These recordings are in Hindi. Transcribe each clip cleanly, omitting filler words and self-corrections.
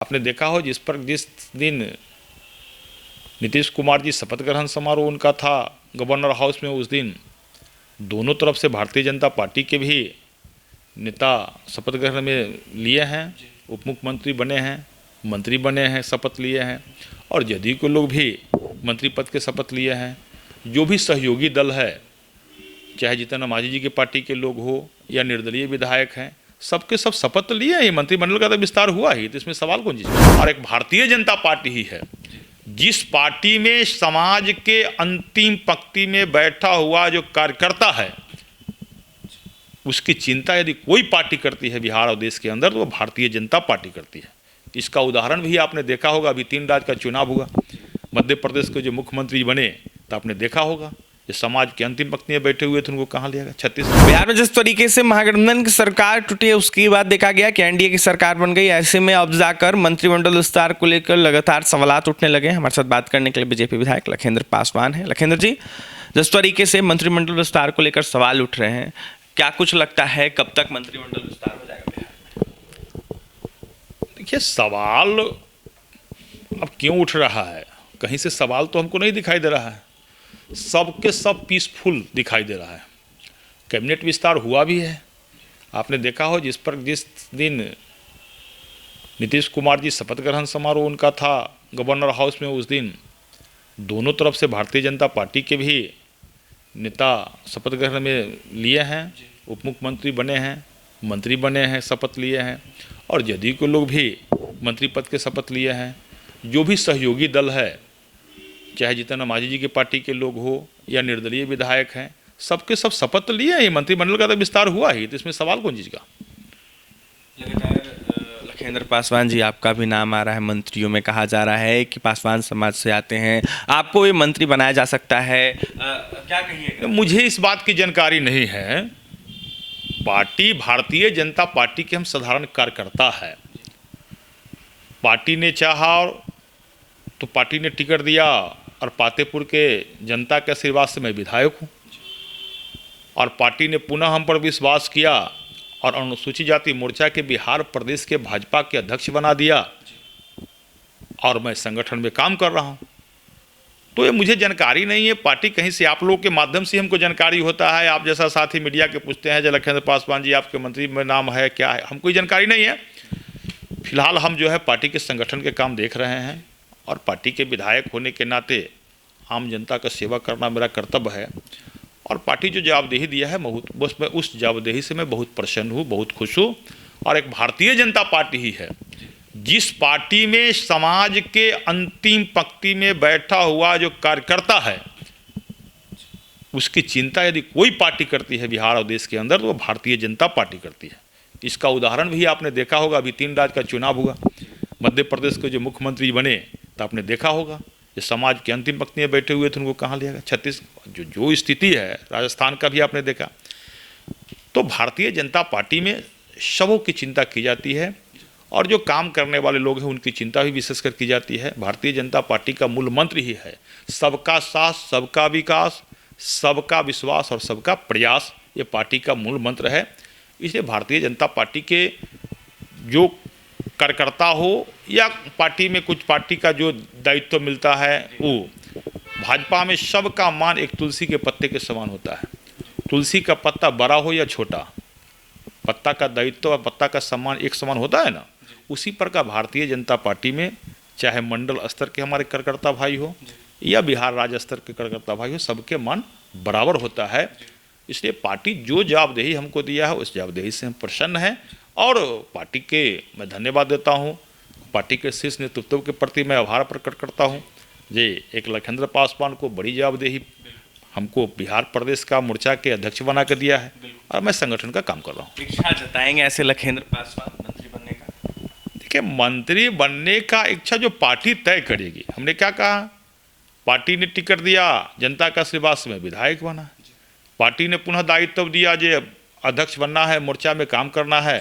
आपने देखा हो जिस दिन नीतीश कुमार जी शपथ ग्रहण समारोह उनका था गवर्नर हाउस में, उस दिन दोनों तरफ से भारतीय जनता पार्टी के भी नेता शपथ ग्रहण में लिए हैं, उप मुख्यमंत्री बने हैं, मंत्री बने हैं, शपथ लिए हैं, और जदयू के लोग भी मंत्री पद के शपथ लिए हैं। जो भी सहयोगी दल है, चाहे जीतन राम मांझी जी की पार्टी के लोग हो या निर्दलीय विधायक हैं, सबके सब शपथ तो लिए ही, मंत्रिमंडल का तो विस्तार हुआ ही, तो इसमें सवाल कौन चीज़ का। और एक भारतीय जनता पार्टी ही है जिस पार्टी में समाज के अंतिम पंक्ति में बैठा हुआ जो कार्यकर्ता है, उसकी चिंता यदि कोई पार्टी करती है बिहार और देश के अंदर, तो वो भारतीय जनता पार्टी करती है। इसका उदाहरण भी आपने देखा होगा, अभी 3 राज्य का चुनाव हुआ, मध्य प्रदेश के जो मुख्यमंत्री बने, तो आपने देखा होगा जो समाज के अंतिम पंक्ति में बैठे हुए थे उनको कहाँ लिया गया। छत्तीसगढ़ बिहार में जिस तरीके से महागठबंधन की सरकार टूटी है, उसके बाद देखा गया कि एनडीए की सरकार बन गई। ऐसे में अब जाकर मंत्रिमंडल विस्तार को लेकर लगातार सवालात उठने लगे। हमारे साथ बात करने के लिए बीजेपी विधायक लखेंद्र पासवान है। लखेंद्र जी, जिस तरीके से मंत्रिमंडल विस्तार को लेकर सवाल उठ रहे हैं, क्या कुछ लगता है कब तक मंत्रिमंडल विस्तार हो जाएगा बिहार में? देखिए, सवाल अब क्यों उठ रहा है, कहीं से सवाल तो हमको नहीं दिखाई दे रहा है, सबके सब पीसफुल दिखाई दे रहा है। कैबिनेट विस्तार हुआ भी है, आपने देखा हो जिस दिन नीतीश कुमार जी शपथ ग्रहण समारोह उनका था गवर्नर हाउस में, उस दिन दोनों तरफ से भारतीय जनता पार्टी के भी नेता शपथ ग्रहण में लिए हैं, उप मुख्यमंत्री बने हैं, मंत्री बने हैं, शपथ लिए हैं, और जदयू के लोग भी मंत्री पद के शपथ लिए हैं। जो भी सहयोगी दल है, चाहे जीतन राम मांझी जी की पार्टी के लोग हो या निर्दलीय विधायक हैं, सबके सब शपथ तो लिए ही, मंत्रिमंडल का तो विस्तार हुआ ही, तो इसमें सवाल कौन चीज़ का। लखेंद्र पासवान जी, आपका भी नाम आ रहा है मंत्रियों में। कहा जा रहा है कि पासवान समाज से आते हैं, आपको ये मंत्री बनाया जा सकता है, क्या कहिए? मुझे इस बात की जानकारी नहीं है। पार्टी भारतीय जनता पार्टी के हम साधारण कार्यकर्ता है, पार्टी ने चाहा तो पार्टी ने टिकट दिया, और पातेपुर के जनता के आशीर्वाद से मैं विधायक हूँ, और पार्टी ने पुनः हम पर विश्वास किया और अनुसूचित जाति मोर्चा के बिहार प्रदेश के भाजपा के अध्यक्ष बना दिया, और मैं संगठन में काम कर रहा हूँ। तो ये मुझे जानकारी नहीं है, पार्टी कहीं से आप लोगों के माध्यम से हमको जानकारी होता है। आप जैसा साथी मीडिया के पूछते हैं, जो लखेंद्र पासवान जी आपके मंत्री में नाम है, क्या है, हमको जानकारी नहीं है। फिलहाल हम जो है पार्टी के संगठन के काम देख रहे हैं, और पार्टी के विधायक होने के नाते आम जनता का सेवा करना मेरा कर्तव्य है, और पार्टी जो जवाबदेही दिया है मैं उस जवाबदेही से मैं बहुत प्रसन्न हूँ, बहुत खुश हूँ। और एक भारतीय जनता पार्टी ही है जिस पार्टी में समाज के अंतिम पंक्ति में बैठा हुआ जो कार्यकर्ता है, उसकी चिंता यदि कोई पार्टी करती है बिहार और देश के अंदर, तो वो भारतीय जनता पार्टी करती है। इसका उदाहरण भी आपने देखा होगा, अभी 3 राज्य का चुनाव हुआ, मध्य प्रदेश के जो मुख्यमंत्री बने, तो आपने देखा होगा जो समाज के अंतिम पंक्ति में बैठे हुए थे उनको कहाँ लिया गया। छत्तीसगढ़ जो स्थिति है, राजस्थान का भी आपने देखा। तो भारतीय जनता पार्टी में सबों की चिंता की जाती है, और जो काम करने वाले लोग हैं उनकी चिंता भी विशेषकर की जाती है। भारतीय जनता पार्टी का मूल मंत्र ही है सबका साथ, सबका विकास, सबका विश्वास और सबका प्रयास। ये पार्टी का मूल मंत्र है। इसलिए भारतीय जनता पार्टी के जो कार्यकर्ता हो या पार्टी में कुछ पार्टी का जो दायित्व मिलता है, वो भाजपा में सबका मान एक तुलसी के पत्ते के समान होता है। तुलसी का पत्ता बड़ा हो या छोटा, पत्ता का दायित्व और पत्ता का सम्मान एक समान होता है ना। उसी प्रकार भारतीय जनता पार्टी में चाहे मंडल स्तर के हमारे कार्यकर्ता भाई हो या बिहार राज्य स्तर के कार्यकर्ता भाई हो, सबके मान बराबर होता है। इसलिए पार्टी जो जवाबदेही हमको दिया है, उस जवाबदेही से हम प्रसन्न हैं, और पार्टी के मैं धन्यवाद देता हूं। पार्टी के शीर्ष नेतृत्व के प्रति मैं आभार प्रकट करता हूं। जे एक लखेंद्र पासवान को बड़ी जवाबदेही हमको बिहार प्रदेश का मोर्चा के अध्यक्ष बना कर दिया है, और मैं संगठन का काम कर रहा हूँ। इच्छा जताएंगे ऐसे लखेंद्र पासवान मंत्री बनने का? देखिए, मंत्री बनने का इच्छा जो पार्टी तय करेगी। हमने क्या कहा, पार्टी ने टिकट दिया, जनता का आशीर्वाद से मैं विधायक बना, पार्टी ने पुनः दायित्व दिया जो अध्यक्ष बनना है, मोर्चा में काम करना है,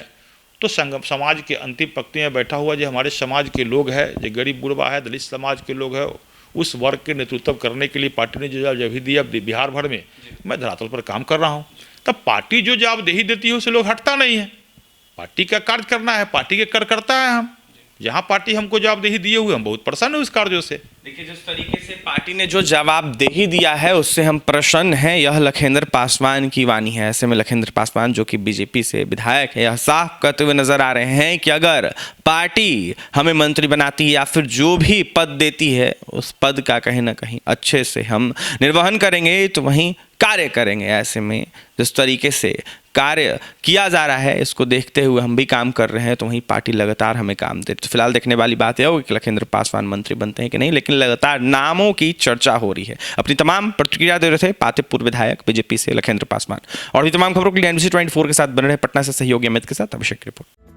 तो समाज के अंतिम पंक्ति में बैठा हुआ जो हमारे समाज के लोग हैं, जो गरीब गुरबा है, दलित समाज के लोग हैं, उस वर्ग के नेतृत्व करने के लिए पार्टी ने जो जवाबदेही दिया बिहार भर में, मैं धरातल पर काम कर रहा हूँ। तब पार्टी जो जवाबदेही देती है उसे लोग हटता नहीं है। पार्टी का कार्य करना है, पार्टी के कार्यकर्ता हैं हम। जहाँ पार्टी हमको जवाबदेही दिए हुए हम बहुत प्रसन्न हैं उस कार्यों से। देखिए, जिस तरीके से पार्टी ने जो जवाबदेही दिया है उससे हम प्रसन्न हैं, यह लखिंदर पासवान की वाणी है। ऐसे में लखिंदर पासवान जो कि बीजेपी से विधायक है, यह साफ कहते हुए नजर आ रहे हैं कि अगर पार्टी हमें मंत्री बनाती है या फिर जो भी पद देती है उस पद का कहीं ना कहीं अच्छे से हम निर्वहन करेंगे, तो वहीं कार्य करेंगे। ऐसे में जिस तरीके से कार्य किया जा रहा है इसको देखते हुए हम भी काम कर रहे हैं, तो वहीं पार्टी लगातार हमें काम दे। तो फिलहाल देखने वाली बात यह होगी कि लखिंदर पासवान मंत्री बनते हैं कि नहीं, लेकिन लगातार नामों की चर्चा हो रही है। अपनी तमाम प्रतिक्रिया दे रहे थे पातेपुर विधायक बीजेपी से लखिंदर पासवान। और भी तमाम खबरों के लिए NBC 24 के साथ बने रहे। पटना से सहयोगी अमित के साथ अभिषेक रिपोर्ट।